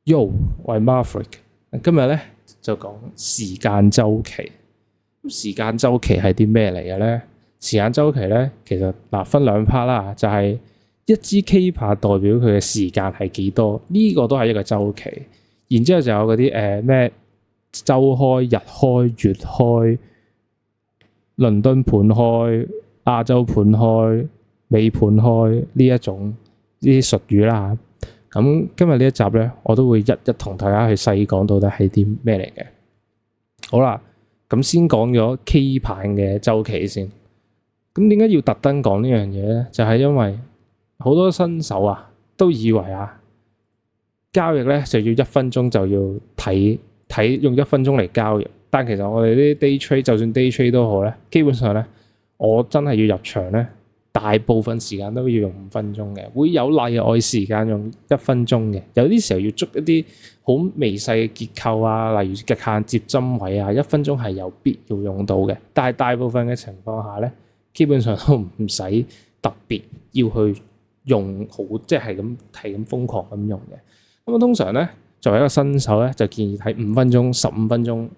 Yo，我係 Maverick，今日咧就講時間週期。咁時間週期係啲咩嚟嘅咧？時間週期咧，其實分兩 part 啦，就係一支 K 棒代表佢嘅時間係幾多，呢個都係一個週期。然之後就有嗰啲咩週開、日開、月開、倫敦盤開、亞洲盤開、美盤開呢一種呢啲術語啦。咁今日呢一集咧，我都會一一同大家去細講到底係啲咩嚟嘅。好啦，咁先講咗 K 棒嘅週期先。咁點解要特登講呢樣嘢咧？就係因為好多新手啊，都以為交易咧就要1分鐘就要睇用1分鐘嚟交易。但其實我哋啲 day trade 就算 day trade 都好咧，基本上咧我真係要入場咧，大部分時間都要用5分鐘嘅，會有例外時間用1分鐘嘅。有啲時候要捉一啲好微細嘅結構啊，例如極限接針位啊，1分鐘係有必要用到嘅。但係大部分嘅情況下咧，基本上都唔使特別要去用好，即係咁瘋狂咁用嘅。咁通常咧作為一個新手咧，就建議睇5分鐘、15分鐘、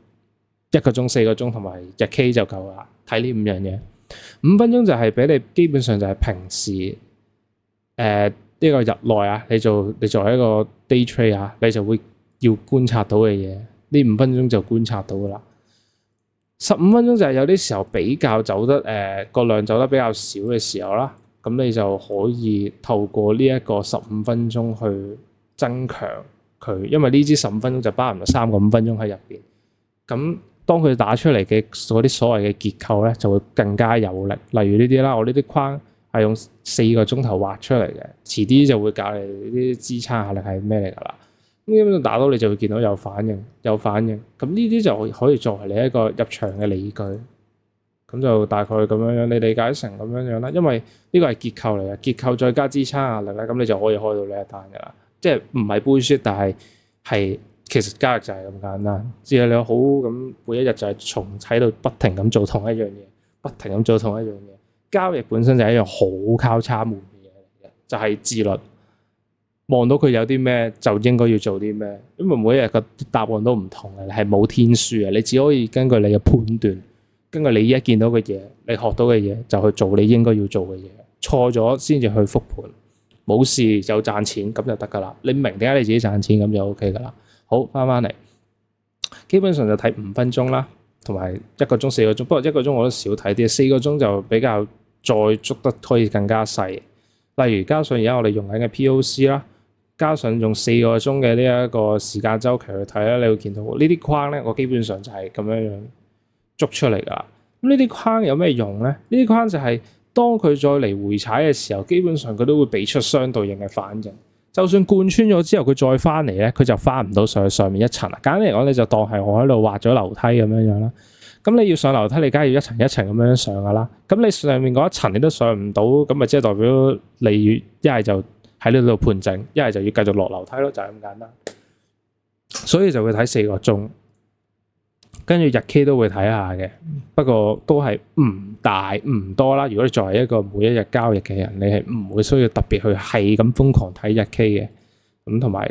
1個鐘、4個鐘同埋日 K 就夠啦。睇呢5樣嘢。5分鐘就係俾你基本上就係平時呢個日內你作為一個 day trade 你就會要觀察到嘅嘢，呢5分鐘就觀察到噶啦。15分鐘就係有啲時候比較走得個量走得比較少嘅時候啦，咁你就可以透過呢一個15分鐘去增強佢，因為呢支15分鐘就包含咗3個5分鐘喺入邊。咁當佢打出嚟嘅嗰啲所謂嘅結構咧，就會更加有力。例如呢啲啦，我呢啲框係用4個鐘頭畫出嚟嘅，遲啲就會教你呢啲支撐下力係咩嚟㗎啦。咁基本上打到你就會見到有反應。咁呢啲就可以作為你一個入場嘅理據。咁就大概咁樣，你理解成咁樣啦。因為呢個係結構嚟嘅，結構再加支撐下力咧，咁你就可以開到呢一單㗎啦。即係唔係bullshit，但係其實交易就係咁簡單，只係你好咁每一日就係喺度不停咁做同一樣嘢，交易本身就係一樣好交叉門嘅嘢嚟嘅，就係自律。望到佢有啲咩就應該要做啲咩，因為每一日嘅答案都唔同嘅，你係冇天書嘅，你只可以根據你嘅判斷，根據你一見到嘅嘢，你學到嘅嘢就去做你應該要做嘅嘢，錯咗先至去復盤，冇事就賺錢咁就得㗎啦。你明點解你自己賺錢咁就 OK 㗎啦。好，翻嚟，基本上就睇5分鐘啦，同埋1個鐘、4個鐘。不過1個鐘我都少睇啲，4個鐘就比較再捉得可以更加細。例如加上而家我哋用緊嘅 POC 啦，加上用4個鐘嘅呢一個時間週期去睇咧，你會見到呢啲框咧，我基本上就係咁樣捉出嚟㗎啦。咁呢啲框有咩用咧？呢啲框就係當佢再嚟回踩嘅時候，基本上佢都會俾出相對應嘅反應。就算貫穿咗之後，佢再翻嚟咧，佢就翻唔到上面一層啦。簡單嚟講，你就當係我喺度畫咗樓梯咁樣啦。咁你要上樓梯，你梗係要一層一層咁樣上噶啦。咁你上面嗰一層你都上唔到，咁咪即係代表你一係就喺呢度盤整，一係就要繼續落樓梯咯，就係咁簡單。所以就會睇4個鐘，跟住日 K 都會睇下嘅，不過都係唔大唔多啦。如果你作為一個每一日交易嘅人，你係唔會需要特別去係咁瘋狂睇日 K 嘅。咁同埋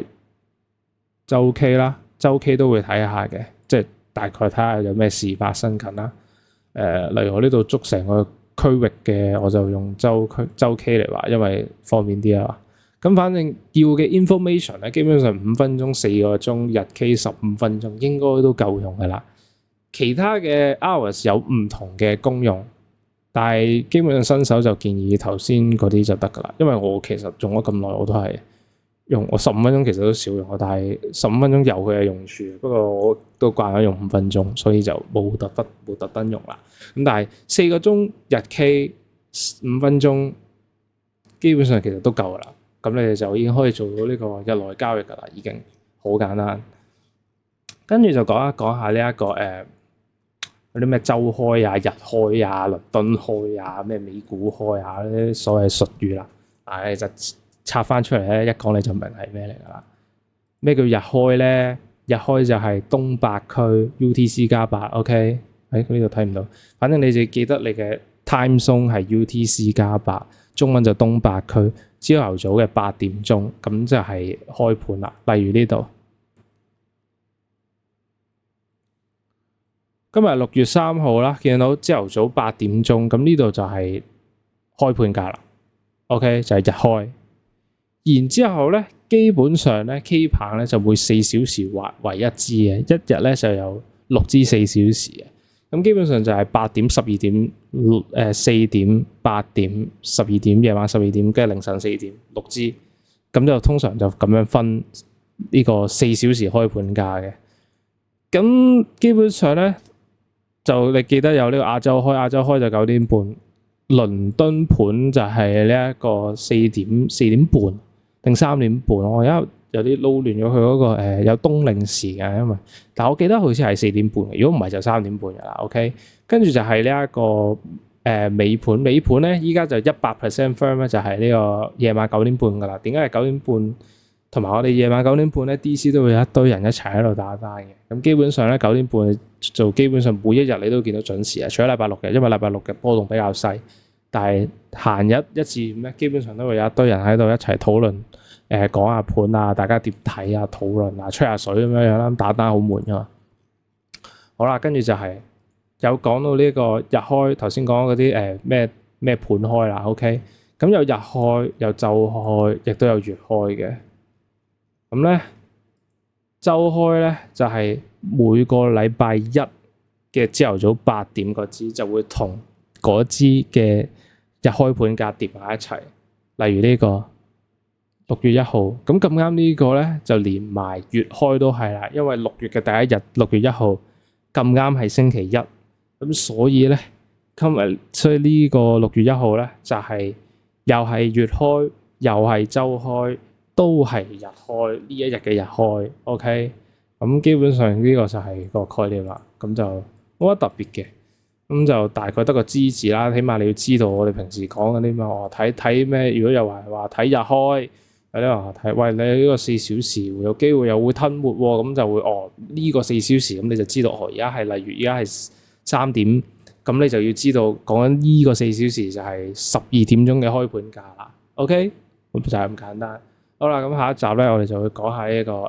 週 K 啦，週 K 都會睇下嘅，即係大概睇下有咩事發生緊啦。例如我呢度捉成個區域嘅，我就用週 K 嚟畫，因為方便啲啊。咁反正要嘅 information 咧，基本上5分鐘、4個鐘、日 K 15分鐘應該都夠用㗎啦。其他嘅 hours 有唔同嘅功用，但係基本上新手就建議頭先嗰啲就得㗎啦。因為我其實用咗咁耐，我都係用我15分鐘其實都少用，但係15分鐘有佢嘅用處。不過我都慣咗用5分鐘，所以就冇特登用啦。咁但係4個鐘日 K 5分鐘基本上其實都夠㗎啦。咁你哋就已經可以做到呢個日內交易㗎啦，已經好簡單。跟住就講下呢一個嗰啲咩週開日開倫敦開咩美股開呢啲所謂術語啦。但係就拆翻出嚟咧，一講你就明係咩嚟㗎啦。咩叫日開咧？日開就係東八區 UTC 加8 OK。喺呢度睇唔到，反正你就記得你嘅 time zone 係 UTC 加8，中文就東八區。朝頭早嘅8點鐘，咁就係開盤啦。例如呢度今日6月3號啦，見到朝頭早8點鐘，咁呢度就係開盤價啦。OK， 就係日開。然之後咧，基本上咧 K 棒咧就會4小時劃為一支嘅，一日咧就有6支4小時嘅。咁基本上就係8點、12點、4點、8點、12點、夜晚12點，跟住凌晨4點6支。咁就通常就咁樣分呢個4小時開盤價嘅。咁基本上咧，就你記得有呢個亞洲開就9點半，倫敦盤就係呢一個4點半定3點半。我而家有啲撈亂咗佢嗰個有冬令時間，因為但我記得好似係4點半嘅，如果唔係就3點半㗎啦。OK， 跟住就係呢一個美盤咧，依家就100% firm 咧，就係呢個夜晚9點半㗎啦。點解係9點半？同埋我哋夜晚9點半咧 ，DC 都會有一堆人一齊喺度打單嘅。咁基本上咧9點半就基本上每一日你都見到準時啊，除咗禮拜六嘅，因為禮拜六嘅波動比較細。但係閒日1至5咧，基本上都會有一堆人喺度一齊討論，講下盤啊，大家點睇啊，討論啊，吹下水咁樣樣啦，打單好悶㗎嘛。好啦，跟住就係有講到呢個日開，頭先講嗰啲咩盤開啦 ，OK， 咁有日開，有週開，亦都有月開嘅。咁咧，週開咧就係每個禮拜一嘅朝頭早8點嗰支就會同嗰支嘅日開盤價疊埋一齊。例如呢個6月1號，咁啱呢個咧就連埋月開都係啦，因為6月嘅第一日6月1號咁啱係星期一，咁所以咧所以呢個6月1號咧就係又係月開又係週開。都係日開呢一日嘅日開 ，OK， 咁基本上呢個就係個概念啦。咁就冇乜特別嘅，咁就大概得個知字啦。起碼你要知道我哋平時講嗰啲咩，我睇咩？如果又話睇日開，有啲話睇，喂，你呢個4小時會有機會又會吞沒喎，咁就會呢個4小時，咁你就知道而家係例如而家係3點，咁你就要知道講緊呢個4小時就係12點鐘嘅開盤價啦。OK， 咁就係咁簡單。好啦，咁下一集咧，我哋就會講下呢個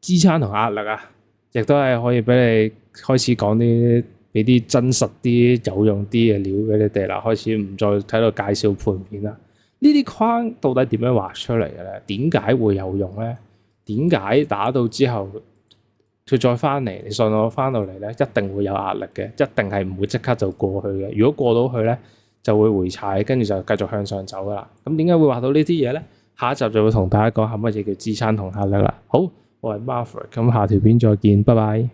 支撐同壓力啊，亦都係可以俾你開始講啲俾啲真實啲、有用啲嘅料俾你哋啦。開始唔再喺度介紹盤面啦。呢啲框到底點樣畫出嚟嘅咧？點解會有用咧？點解打到之後佢再翻嚟？你信我翻到嚟咧，一定會有壓力嘅，一定係唔會即刻就過去嘅。如果過到去咧，就會回踩，跟住就繼續向上走噶啦。咁點解會畫到呢啲嘢咧？下一集就會同大家講下乜嘢叫支撐同壓力啦。好，我係 Maverick，咁下條片再見，拜拜。